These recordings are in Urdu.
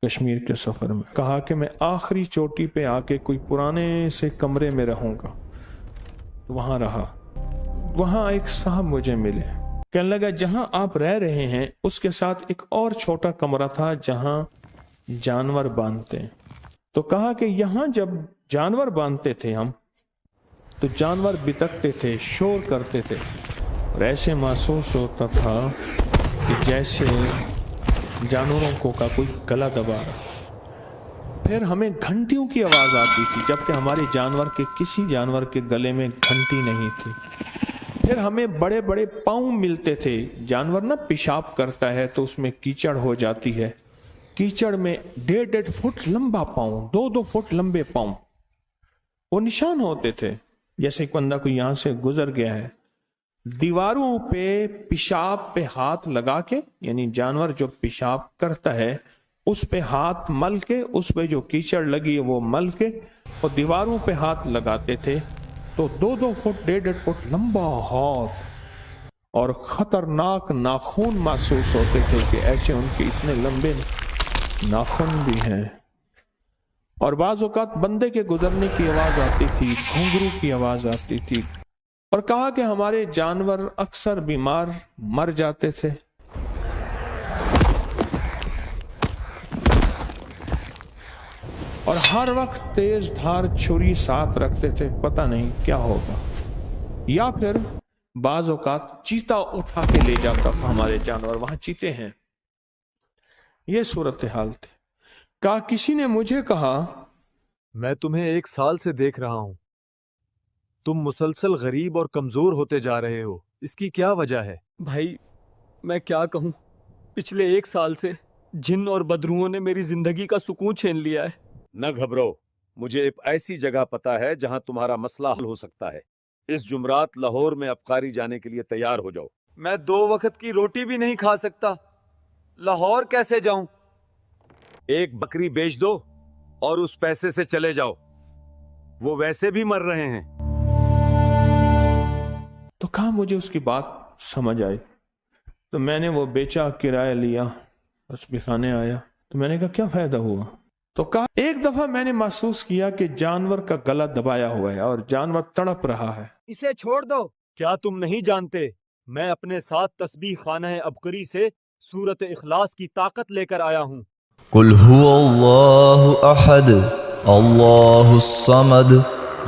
کشمیر کے سفر میں، کہا کہ میں آخری چوٹی پہ آ کے کوئی پرانے سے کمرے میں رہوں گا، تو وہاں رہا۔ وہاں ایک صاحب مجھے ملے، کہنے لگا جہاں آپ رہ رہے ہیں اس کے ساتھ ایک اور چھوٹا کمرہ تھا جہاں جانور باندھتے ہیں، تو کہا کہ یہاں جب جانور باندھتے تھے ہم تو جانور بتکتے تھے، شور کرتے تھے، اور ایسے محسوس ہوتا تھا کہ جیسے جانوروں کو کا کوئی گلا دبا رہا۔ پھر ہمیں گھنٹیوں کی آواز آتی تھی، جبکہ ہمارے جانور کے کسی جانور کے گلے میں گھنٹی نہیں تھی۔ پھر ہمیں بڑے بڑے پاؤں ملتے تھے، جانور نا پیشاب کرتا ہے تو اس میں کیچڑ ہو جاتی ہے، کیچڑ میں 1.5 فٹ لمبا پاؤں، 2 فٹ لمبے پاؤں، وہ نشان ہوتے تھے جیسے ایک بندہ کوئی یہاں سے گزر گیا ہے۔ دیواروں پہ پیشاب پہ ہاتھ لگا کے، یعنی جانور جو پیشاب کرتا ہے اس پہ ہاتھ مل کے، اس پہ جو کیچڑ لگی ہے وہ مل کے، اور دیواروں پہ ہاتھ لگاتے تھے تو 2 فٹ 1.5 فٹ لمبا ہاتھ، اور خطرناک ناخون محسوس ہوتے تھے کہ ایسے ان کے اتنے لمبے ناخن بھی ہیں۔ اور بعض اوقات بندے کے گزرنے کی آواز آتی تھی، گھنگرو کی آواز آتی تھی، اور کہا کہ ہمارے جانور اکثر بیمار مر جاتے تھے۔ اور ہر وقت تیز دھار چھری ساتھ رکھتے تھے، پتہ نہیں کیا ہوگا، یا پھر بعض اوقات چیتا اٹھا کے لے جاتا تھا ہمارے جانور، وہاں چیتے ہیں۔ یہ صورتحال تھی۔ کہا کسی نے مجھے کہا میں تمہیں 1 سال سے دیکھ رہا ہوں، تم مسلسل غریب اور کمزور ہوتے جا رہے ہو، اس کی کیا وجہ ہے؟ بھائی میں کیا کہوں، پچھلے 1 سال سے جن اور بدروحوں نے میری زندگی کا سکون چھین لیا ہے۔ نہ گھبرو، مجھے ایک ایسی جگہ پتا ہے جہاں تمہارا مسئلہ حل ہو سکتا ہے۔ اس جمعرات لاہور میں ابکاری جانے کے لیے تیار ہو جاؤ۔ میں 2 وقت کی روٹی بھی نہیں کھا سکتا، لاہور کیسے جاؤں؟ ایک بکری بیچ دو اور اس پیسے سے چلے جاؤ، وہ ویسے بھی مر رہے ہیں۔ تو کہا مجھے اس کی بات سمجھ آئی، تو میں نے وہ بیچا، کرایہ لیا، بس بکھانے آیا۔ تو میں نے کہا کیا فائدہ ہوا؟ تو کہا ایک دفعہ میں نے محسوس کیا کہ جانور کا گلا دبایا ہوا ہے اور جانور تڑپ رہا ہے۔ اسے چھوڑ دو۔ کیا تم نہیں جانتے میں اپنے ساتھ تسبیح خانہ عبقری سے سورت اخلاص کی طاقت لے کر آیا ہوں؟ قل هو اللہ احد اللہ الصمد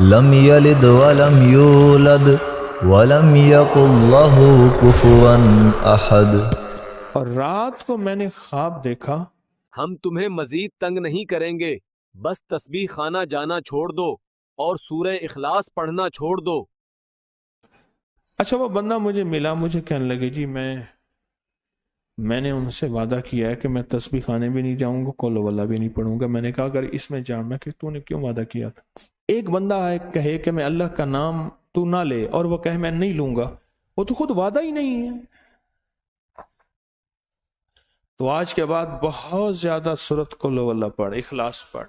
لم یلد ولم یولد ولم یکن لہ کفوا احد۔ اور رات کو میں نے خواب دیکھا، ہم تمہیں مزید تنگ نہیں کریں گے، بس تسبیح خانہ جانا چھوڑ دو اور سورہ اخلاص پڑھنا چھوڑ دو۔ اچھا وہ بندہ مجھے ملا، مجھے کہنے لگے جی میں نے ان سے وعدہ کیا ہے کہ میں تسبیح خانے بھی نہیں جاؤں گا، قل واللہ بھی نہیں پڑھوں گا۔ میں نے کہا اگر اس میں جاؤں، میں کہ تو نے کیوں وعدہ کیا تھا؟ ایک بندہ آئے کہے کہ میں اللہ کا نام تو نہ لے، اور وہ کہے میں نہیں لوں گا، وہ تو خود وعدہ ہی نہیں ہے۔ تو آج کے بعد بہت زیادہ سورت قل واللہ پڑھ، اخلاص پڑھ۔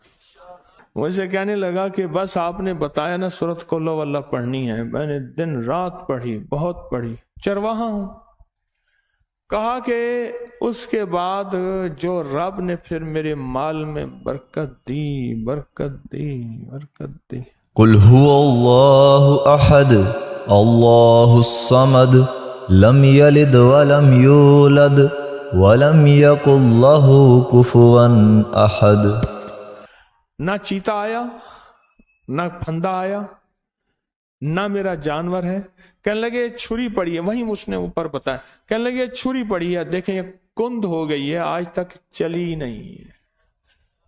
مجھے کہنے لگا کہ بس آپ نے بتایا نا سورت قل واللہ پڑھنی ہے، میں نے دن رات پڑھی، بہت پڑھی، چرواہا ہوں۔ کہا کہ اس کے بعد جو رب نے پھر میرے مال میں برکت دی، برکت دی، برکت دی۔ قل هو اللہ احد اللہ الصمد لم یلد ولم یولد ولم یکن لہ کفوا احد۔ نہ چیتا آیا، نہ پھندا آیا، نہ میرا جانور ہے۔ کہنے لگے چھری پڑی ہے، وہیں اس نے اوپر بتایا، کہنے لگے چھری پڑی ہے، دیکھیں یہ کند ہو گئی ہے، آج تک چلی نہیں ہے۔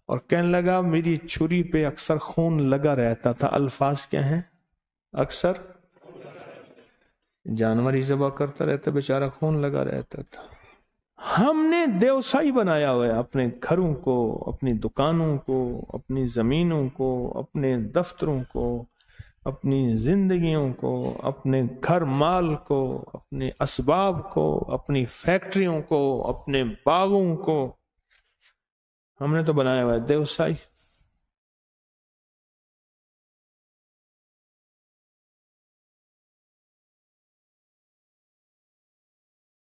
اور کہنے لگا میری چھری پہ اکثر خون لگا رہتا تھا۔ الفاظ کیا ہیں؟ اکثر جانور ہی ذبح کرتا رہتا، بیچارہ خون لگا رہتا تھا۔ ہم نے دیوسائی بنایا ہوا ہے اپنے گھروں کو، اپنی دکانوں کو، اپنی زمینوں کو، اپنے دفتروں کو، اپنی زندگیوں کو، اپنے گھر مال کو، اپنے اسباب کو، اپنی فیکٹریوں کو، اپنے باغوں کو، ہم نے تو بنایا ہوا ہے دیوسائی۔